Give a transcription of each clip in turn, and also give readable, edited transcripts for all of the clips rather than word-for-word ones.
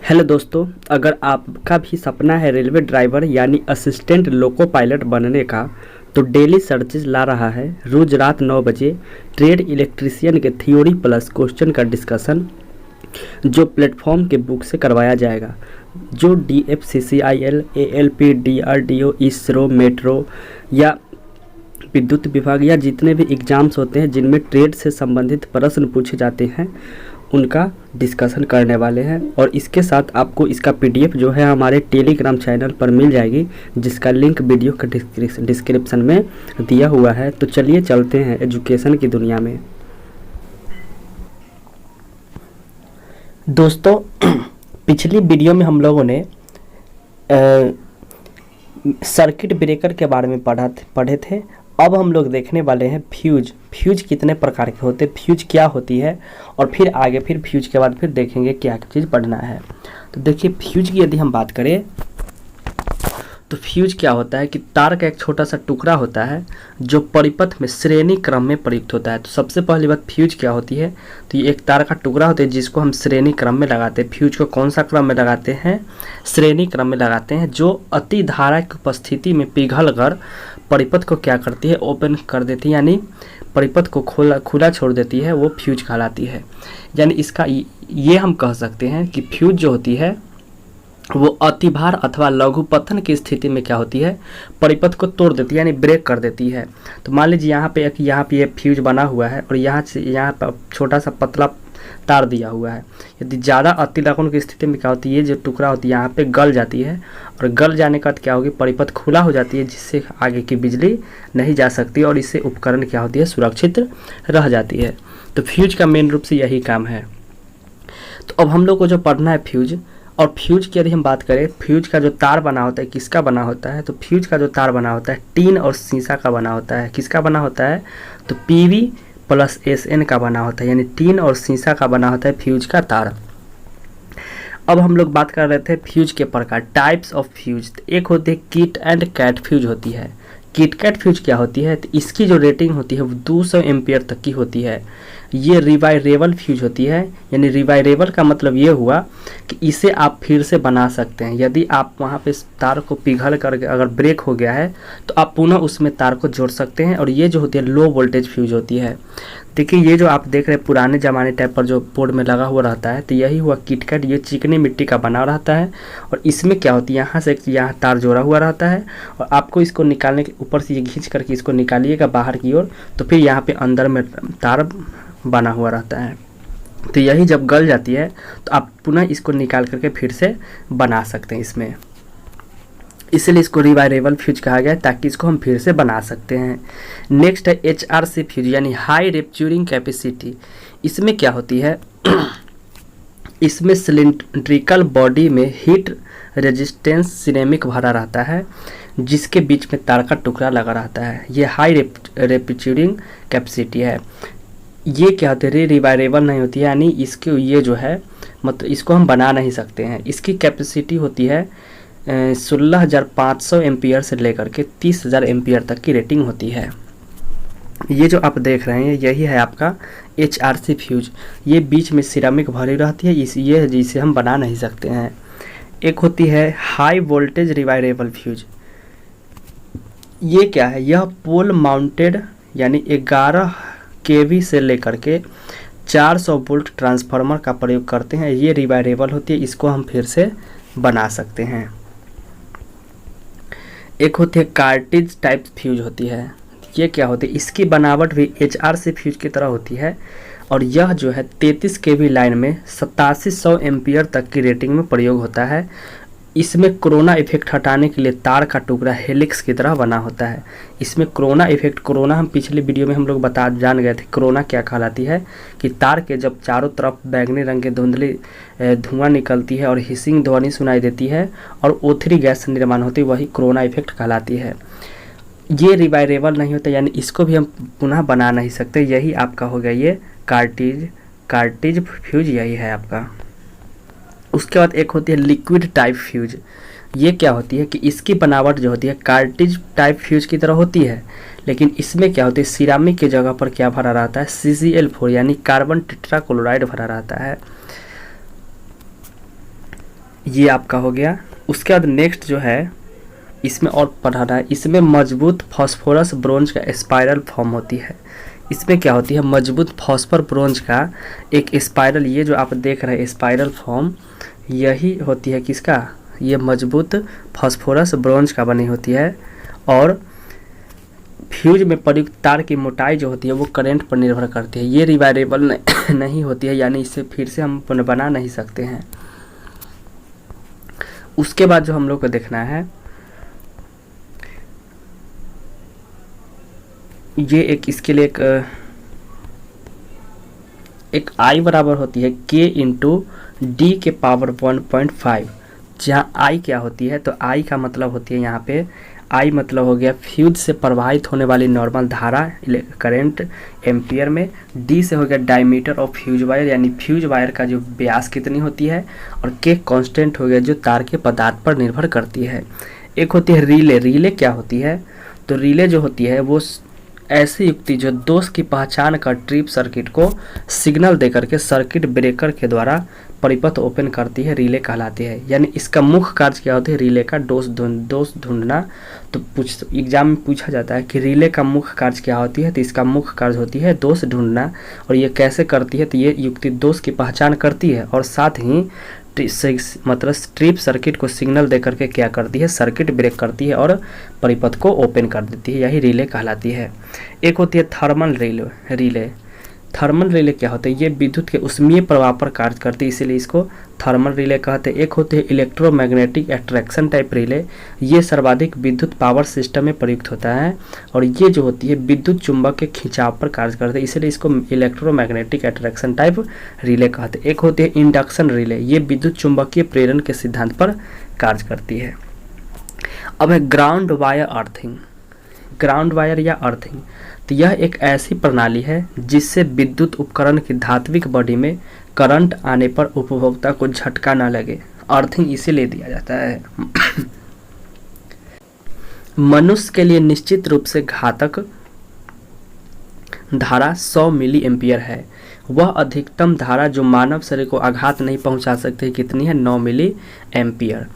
Hello दोस्तों, अगर आपका भी सपना है रेलवे ड्राइवर यानी असिस्टेंट लोको पायलट बनने का, तो डेली सर्चेज ला रहा है रोज रात 9 बजे ट्रेड इलेक्ट्रीशियन के थ्योरी प्लस क्वेश्चन का डिस्कशन, जो प्लेटफॉर्म के बुक से करवाया जाएगा। जो DFCCIL, ALP, DRDO, ISRO, metro या विद्युत विभाग या जितने भी एग्ज़ाम्स होते हैं जिनमें ट्रेड से संबंधित प्रश्न पूछे जाते हैं, उनका डिस्कशन करने वाले हैं। और इसके साथ आपको इसका PDF जो है हमारे टेलीग्राम चैनल पर मिल जाएगी, जिसका लिंक वीडियो के डिस्क्रिप्शन में दिया हुआ है। तो चलिए चलते हैं एजुकेशन की दुनिया में। दोस्तों, पिछली वीडियो में हम लोगों ने सर्किट ब्रेकर के बारे में पढ़े थे। अब हम लोग देखने वाले हैं फ्यूज कितने प्रकार के होते हैं, फ्यूज क्या होती है, और फिर आगे फिर फ्यूज के बाद फिर देखेंगे क्या चीज़ पढ़ना है। तो देखिए, फ्यूज की यदि हम बात करें तो फ्यूज क्या होता है कि तार का एक छोटा सा टुकड़ा होता है जो परिपथ में श्रेणी क्रम में प्रयुक्त होता है। तो सबसे पहली बात फ्यूज क्या होती है, तो ये एक तार का टुकड़ा होता है जिसको हम श्रेणी क्रम में लगाते हैं। फ्यूज को कौन सा क्रम में लगाते हैं? श्रेणी क्रम में लगाते हैं, जो अति धारा की उपस्थिति में पिघल कर परिपथ को क्या करती है? ओपन कर देती है, यानी परिपथ को खुला छोड़ देती है, वो फ्यूज कहलाती है। यानी इसका ये हम कह सकते हैं कि फ्यूज जो होती है वो अतिभार अथवा लघुपतन की स्थिति में क्या होती है? परिपथ को तोड़ देती है, यानी ब्रेक कर देती है। तो मान लीजिए यहाँ पे ये फ्यूज बना हुआ है और यहाँ से यहाँ पर छोटा सा पतला तार दिया हुआ है। यदि ज़्यादा अति लघुपतन की स्थिति में क्या होती है, ये जो टुकड़ा होती है यहाँ पे गल जाती है, और गल जाने का क्या होगी? परिपथ खुला हो जाती है, जिससे आगे की बिजली नहीं जा सकती और इससे उपकरण क्या होती है? सुरक्षित रह जाती है। तो फ्यूज का मेन रूप से यही काम है। तो अब हम लोग को जो पढ़ना है फ्यूज, और फ्यूज की यदि हम बात करें, फ्यूज का जो तार बना होता है किसका बना होता है? तो फ्यूज का जो तार बना होता है टीन और शीशा का बना होता है। किसका बना होता है? तो PV + SN का बना होता है, यानी टीन और शीशा का बना होता है फ्यूज का तार। अब हम लोग बात कर रहे थे फ्यूज के प्रकार, टाइप्स ऑफ फ्यूज। एक होती है किट एंड कैट फ्यूज होती है। किट कैट फ्यूज क्या होती है? तो इसकी जो रेटिंग होती है वो 200 एम्पियर तक की होती है। ये रिवायरेबल फ्यूज होती है, यानी रिवायरेबल का मतलब ये हुआ कि इसे आप फिर से बना सकते हैं। यदि आप वहाँ पे तार को पिघल कर अगर ब्रेक हो गया है तो आप पुनः उसमें तार को जोड़ सकते हैं। और ये जो होती है लो वोल्टेज फ्यूज होती है। देखिए, ये जो आप देख रहे हैं पुराने ज़माने टाइप पर जो बोर्ड में लगा हुआ रहता है, तो यही हुआ किटकैट। ये चिकनी मिट्टी का बना रहता है और इसमें क्या होती है, यहाँ से यहाँ तार जोड़ा हुआ रहता है और आपको इसको निकालने के ऊपर से ये खींच करके इसको निकालिएगा बाहर की ओर, तो फिर यहाँ पे अंदर में तार बना हुआ रहता है। तो यही जब गल जाती है तो आप पुनः इसको निकाल करके फिर से बना सकते हैं इसमें, इसलिए इसको रिवायरेबल फ्यूज कहा गया है, ताकि इसको हम फिर से बना सकते हैं। नेक्स्ट है HRC फ्यूज, यानी हाई रैप्चरिंग कैपेसिटी। इसमें क्या होती है? इसमें सिलिंड्रिकल बॉडी में हीट रेजिस्टेंस सिरेमिक भरा रहता है, जिसके बीच में तार का टुकड़ा लगा रहता है। ये हाई रैप्चरिंग कैपेसिटी है। ये क्या होती है? रिवायरेबल नहीं होती है, यानी इसके ये जो है मतलब इसको हम बना नहीं सकते हैं। इसकी कैपेसिटी होती है 16,500 एम्पियर से लेकर के 30,000 एम्पियर तक की रेटिंग होती है। ये जो आप देख रहे हैं यही है आपका HRC फ्यूज। ये बीच में सिरेमिक भरी रहती है, ये जिसे हम बना नहीं सकते हैं। एक होती है हाई वोल्टेज रिवायरेबल फ्यूज। ये क्या है? यह पोल माउंटेड, यानी 11 kV से लेकर के 400 वोल्ट ट्रांसफार्मर का प्रयोग करते हैं। ये रिवायरेबल होती है, इसको हम फिर से बना सकते हैं। एक होती है कार्टिज टाइप फ्यूज होती है। ये क्या होती है? इसकी बनावट भी HRC फ्यूज की तरह होती है और यह जो है 33 kV लाइन में 8700 एम्पियर तक की रेटिंग में प्रयोग होता है। इसमें कोरोना इफेक्ट हटाने के लिए तार का टुकड़ा हेलिक्स की तरह बना होता है। इसमें कोरोना इफेक्ट, कोरोना हम पिछले वीडियो में हम लोग जान गए थे कोरोना क्या कहलाती है, कि तार के जब चारों तरफ बैगनी रंग के धुंधली धुआं निकलती है और हिसिंग ध्वनि सुनाई देती है और O3 गैस निर्माण होती है, वही कोरोना इफेक्ट कहलाती है। ये रिवायरेबल नहीं होता, यानी इसको भी हम पुनः बना नहीं सकते। यही आपका हो गया ये कार्टिज फ्यूज, यही है आपका। उसके बाद एक होती है लिक्विड टाइप फ्यूज। ये क्या होती है कि इसकी बनावट जो होती है कार्टिज टाइप फ्यूज की तरह होती है, लेकिन इसमें क्या होती है सिरामिक की जगह पर क्या भरा रहता है? CCl4, यानी कार्बन टेट्राक्लोराइड भरा रहता है। ये आपका हो गया। उसके बाद नेक्स्ट जो है इसमें और पढ़ाना है, इसमें मजबूत फास्फोरस ब्रोंज का स्पाइरल फॉर्म होती है। इसमें क्या होती है, मजबूत फास्फोर ब्रोंज का एक स्पाइरल, ये जो आप देख रहे हैं स्पाइरल फॉर्म, यही होती है किसका, ये मजबूत फास्फोरस ब्रोंज का बनी होती है। और फ्यूज में प्रयुक्त तार की मोटाई जो होती है वो करंट पर निर्भर करती है। ये रिवायरेबल नहीं होती है, यानी इसे फिर से हम बना नहीं सकते हैं। उसके बाद जो हम लोग को देखना है, ये एक इसके लिए एक आई बराबर होती है k इंटू डी के पावर 1.5। जहाँ आई क्या होती है, तो आई का मतलब होती है यहाँ पे, आई मतलब हो गया फ्यूज से प्रवाहित होने वाली नॉर्मल धारा करंट एम्पियर में, डी से हो गया डायमीटर ऑफ फ्यूज वायर, यानी फ्यूज वायर का जो व्यास कितनी होती है, और के कांस्टेंट हो गया जो तार के पदार्थ पर निर्भर करती है। एक होती है रिले। रिले क्या होती है, तो रिले जो होती है वो ऐसी युक्ति जो दोष की पहचान कर ट्रिप सर्किट को सिग्नल देकर के सर्किट ब्रेकर के द्वारा परिपथ ओपन करती है, रिले कहलाती है। यानी इसका मुख्य कार्य क्या होता है, रिले का दोष ढूंढना। तो एग्जाम में पूछा जाता है कि रिले का मुख्य कार्य क्या होती है, तो इसका मुख्य कार्य होती है दोष ढूंढना। और ये कैसे करती है, तो ये युक्ति दोष की पहचान करती है और साथ ही मतलब स्ट्रिप सर्किट को सिग्नल देकर के क्या करती है, सर्किट ब्रेक करती है और परिपथ को ओपन कर देती है, यही रिले कहलाती है। एक होती है थर्मल रिले। थर्मल रिले क्या होते हैं, ये विद्युत के उष्मीय प्रवाह पर कार्य करती है, इसीलिए इसको थर्मल रिले कहते हैं। एक होते हैं इलेक्ट्रोमैग्नेटिक अट्रैक्शन टाइप रिले, ये सर्वाधिक विद्युत पावर सिस्टम में प्रयुक्त होता है और ये जो होती है विद्युत चुंबक के खिंचाव पर कार्य करते हैं, इसलिए इसको इलेक्ट्रोमैग्नेटिक अट्रैक्शन टाइप रिले कहते हैं। एक होती है इंडक्शन रिले, ये विद्युत चुंबकीय प्रेरण के सिद्धांत पर कार्य करती है। अब है ground wire earthing. Ground wire या अर्थिंग, तो यह एक ऐसी प्रणाली है जिससे विद्युत उपकरण की धात्विक बॉडी में करंट आने पर उपभोक्ता को झटका न लगे। अर्थिंग इसीलिए दिया जाता है। मनुष्य के लिए निश्चित रूप से घातक धारा 100 मिली एम्पियर है। वह अधिकतम धारा जो मानव शरीर को आघात नहीं पहुंचा सकती, कितनी है, 9 मिली एम्पियर।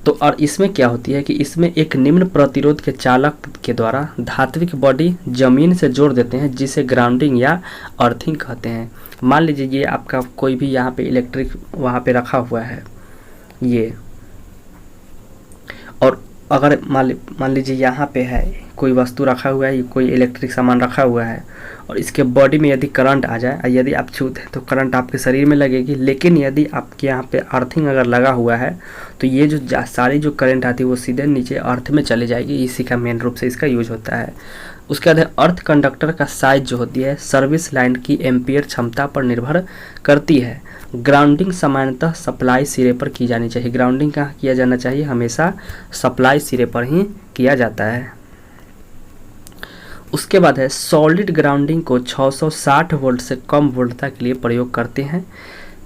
तो और इसमें क्या होती है कि इसमें एक निम्न प्रतिरोध के चालक के द्वारा धात्विक बॉडी जमीन से जोड़ देते हैं, जिसे ग्राउंडिंग या अर्थिंग कहते हैं। मान लीजिए ये आपका कोई भी यहाँ पे इलेक्ट्रिक वहाँ पे रखा हुआ है ये, और अगर मान लीजिए यहाँ पे है कोई वस्तु रखा हुआ है, कोई इलेक्ट्रिक सामान रखा हुआ है और इसके बॉडी में यदि करंट आ जाए, यदि आप छूते हैं तो करंट आपके शरीर में लगेगी, लेकिन यदि आपके यहाँ पे अर्थिंग अगर लगा हुआ है तो ये जो सारी जो करंट आती है वो सीधे नीचे अर्थ में चली जाएगी। इसी का मेन रूप से इसका यूज होता है। उसके बाद अर्थ कंडक्टर का साइज जो होती है सर्विस लाइन की एम्पियर क्षमता पर निर्भर करती है। ग्राउंडिंग सामान्यतः सप्लाई सिरे पर की जानी चाहिए। ग्राउंडिंग कहाँ किया जाना चाहिए, हमेशा सप्लाई सिरे पर ही किया जाता है। उसके बाद है सॉलिड ग्राउंडिंग को 660 वोल्ट से कम वोल्टता के लिए प्रयोग करते हैं।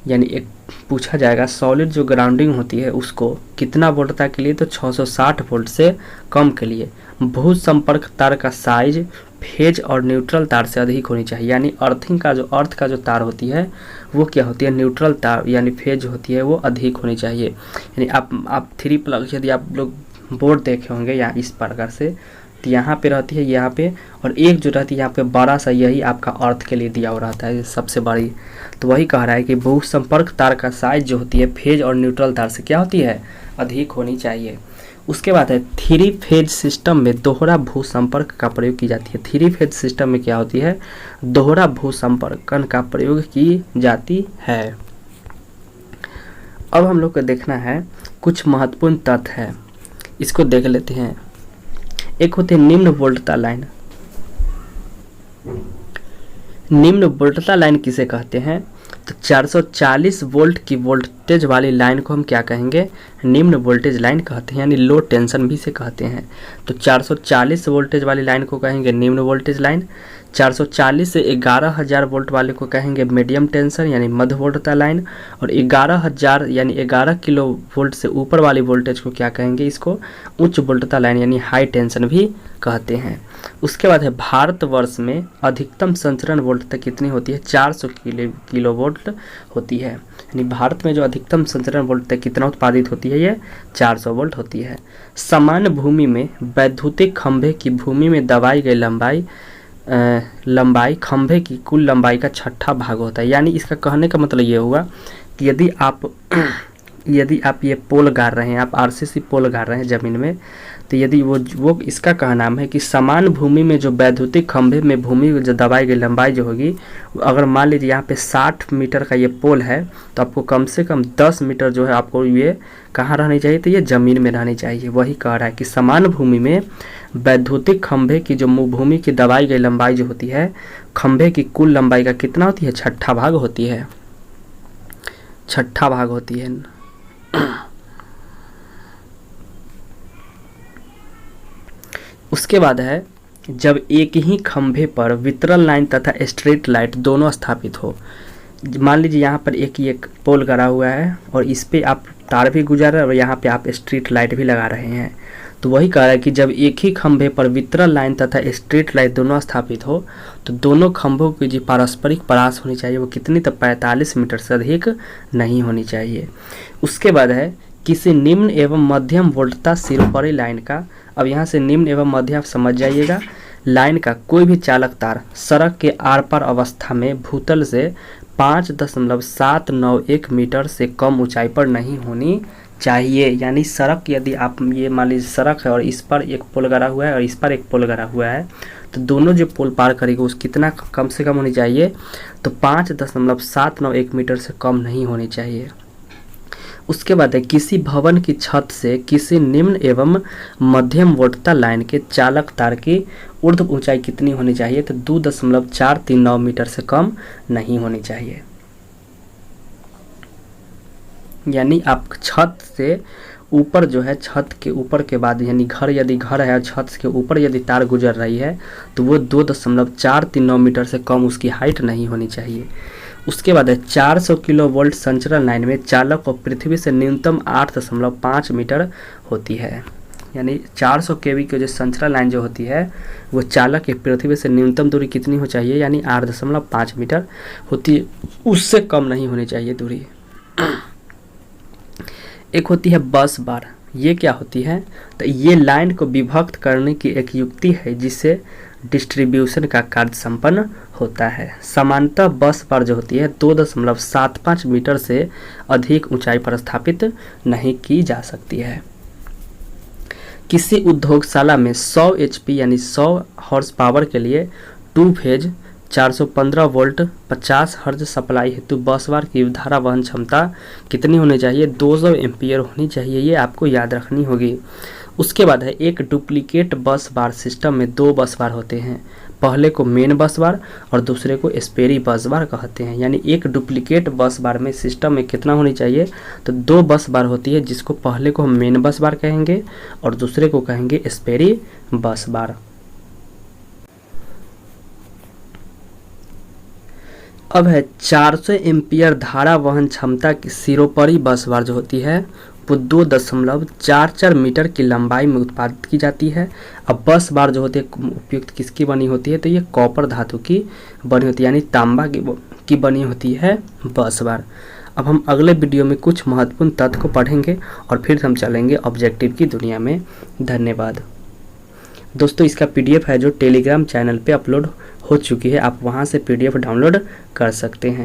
यानी एक पूछा जाएगा सॉलिड जो ग्राउंडिंग होती है उसको कितना वोल्टता के लिए, तो 660 वोल्ट से कम के लिए। भू संपर्क तार का साइज फेज और न्यूट्रल तार से अधिक होनी चाहिए। यानी अर्थिंग का जो अर्थ का जो तार होती है वो क्या होती है, न्यूट्रल तार यानी फेज होती है वो अधिक होनी चाहिए। यानी आप 3 प्लग यदि आप लोग बोर्ड देखे होंगे या इस प्रकार से, तो यहाँ पे रहती है यहाँ पे, और एक जो रहती है यहाँ पे बड़ा सा, यही आपका अर्थ के लिए दिया हुआ रहता है सबसे बड़ी। तो वही कह रहा है कि भू संपर्क तार का साइज जो होती है फेज और न्यूट्रल तार से क्या होती है, अधिक होनी चाहिए। उसके बाद है 3 फेज सिस्टम में दोहरा भू संपर्क का प्रयोग की जाती है। 3 फेज सिस्टम में क्या होती है, दोहरा भू संपर्कन का प्रयोग की जाती है। अब हम लोग को देखना है कुछ महत्वपूर्ण तथ्य है, इसको देख लेते हैं। एक होते हैं निम्न वोल्टता लाइन। निम्न वोल्टता लाइन किसे कहते हैं, तो 440 वोल्ट की वोल्टेज वाली लाइन को हम क्या कहेंगे, निम्न वोल्टेज लाइन कहते हैं, यानी लो टेंशन भी से कहते हैं। तो 440 वोल्टेज वाली लाइन को कहेंगे निम्न वोल्टेज लाइन। 440 से 11,000 वोल्ट वाले को कहेंगे मीडियम टेंशन यानी मध्य वोल्टता लाइन, और 11,000 यानी 11 किलो वोल्ट से ऊपर वाली वोल्टेज को क्या कहेंगे, इसको उच्च वोल्टता लाइन यानी हाई टेंशन भी कहते हैं। उसके बाद है भारतवर्ष में अधिकतम संचरण वोल्टता कितनी होती है, 400 किलो वोल्ट होती है। यानी भारत में जो अधिकतम संचरण वोल्टता कितना उत्पादित होती है, ये 400 वोल्ट होती है। सामान्य भूमि में वैद्युतिक खंभे की भूमि में दबाई गई लंबाई खंभे की कुल लंबाई का 6ठा भाग होता है। यानी इसका कहने का मतलब ये हुआ कि यदि आप ये पोल गाड़ रहे हैं, आप आरसीसी पोल गाड़ रहे हैं ज़मीन में, तो यदि वो इसका कहा नाम है कि समान भूमि में जो वैद्युतिक खंभे में भूमि जो दबाई गई लंबाई जो होगी, अगर मान लीजिए यहाँ पे 60 मीटर का ये पोल है, तो आपको कम से कम 10 मीटर जो है आपको ये कहाँ रहनी चाहिए, तो ये ज़मीन में रहनी चाहिए। वही कह रहा है कि समान भूमि में वैद्युतिक खंभे की जो भूमि की दबाई गई लंबाई जो होती है, खंभे की कुल लंबाई का कितना होती है, 6ठा भाग होती है, 6ठा भाग होती है। उसके बाद है जब एक ही खंभे पर वितरण लाइन तथा स्ट्रीट लाइट दोनों स्थापित हो। मान लीजिए यहाँ पर एक पोल गड़ा हुआ है और इस पे आप तार भी गुजर रहे हैं और यहाँ पे आप स्ट्रीट लाइट भी लगा रहे हैं, तो वही कह रहा है कि जब एक ही खंभे पर वितरण लाइन तथा स्ट्रीट लाइट दोनों स्थापित हो तो दोनों खंभों की जो पारस्परिक परास होनी चाहिए वो कितनी, तो 45 मीटर से अधिक नहीं होनी चाहिए। उसके बाद है किसी निम्न एवं मध्यम वोल्टता सिरोपरी लाइन का, अब यहाँ से निम्न एवं मध्य आप समझ जाइएगा, लाइन का कोई भी चालक तार सड़क के आर पार अवस्था में भूतल से 5.791 मीटर से कम ऊंचाई पर नहीं होनी चाहिए। यानी सड़क, यदि आप ये मान लीजिए सड़क है और इस पर एक पोल गड़ा हुआ है और इस पर एक पोल गड़ा हुआ है, तो दोनों जो पोल पार करेगा उस कितना कम से कम होनी चाहिए, तो 5.791 मीटर से कम नहीं होनी चाहिए। उसके बाद है किसी भवन की छत से किसी निम्न एवं मध्यम वोल्टता लाइन के चालक तार की ऊर्ध्व ऊंचाई कितनी होनी चाहिए, तो 2.439 मीटर से कम नहीं होनी चाहिए। यानी आप छत से ऊपर जो है, छत के ऊपर के बाद यानी घर, यदि घर है छत के ऊपर यदि तार गुजर रही है तो वो 2.439 मीटर से कम उसकी हाइट नहीं होनी चाहिए। उसके बाद है 400 किलो वोल्ट संचरण लाइन में चालक को पृथ्वी से न्यूनतम 8.5 मीटर होती है। यानी 400 केवी की जो संचरण लाइन जो होती है वो चालक की पृथ्वी से न्यूनतम दूरी कितनी हो चाहिए, यानी 8.5 मीटर होती है, उससे कम नहीं होनी चाहिए दूरी। एक होती है बस बार, ये क्या होती है, तो ये लाइन को विभक्त करने की एक युक्ति है जिससे डिस्ट्रीब्यूशन का कार्य संपन्न होता है। सामान्यतः बस बार जो होती है 2.75 मीटर से अधिक ऊंचाई पर स्थापित नहीं की जा सकती है। किसी उद्योगशाला में 100 HP यानी 100 हॉर्स पावर के लिए 2 फेज 415 वोल्ट 50 हर्ज सप्लाई हेतु बस बार की धारा वहन क्षमता कितनी होनी चाहिए, 200 एम्पियर होनी चाहिए, ये आपको याद रखनी होगी। उसके बाद है एक डुप्लीकेट बस बार सिस्टम में 2 बस बार होते हैं, पहले को मेन बस बार और दूसरे को स्पेरी बस बार कहते हैं। यानी एक डुप्लीकेट बस बार में सिस्टम में कितना होनी चाहिए, तो 2 बस बार होती है, जिसको पहले को हम मेन बस बार कहेंगे और दूसरे को कहेंगे स्पेरी बस बार। अब है 400 एम्पियर धारा वहन क्षमता की सिरोपरी बस बार जो होती है वो 2.44 मीटर की लंबाई में उत्पादित की जाती है। अब बस बार जो होती है उपयुक्त किसकी बनी होती है, तो ये कॉपर धातु की बनी होती है, यानी तांबा की बनी होती है बस बार। अब हम अगले वीडियो में कुछ महत्वपूर्ण तथ्य को पढ़ेंगे और फिर हम चलेंगे ऑब्जेक्टिव की दुनिया में। धन्यवाद दोस्तों। इसका PDF है जो टेलीग्राम चैनल पे अपलोड हो चुकी है, आप वहाँ से PDF डाउनलोड कर सकते हैं।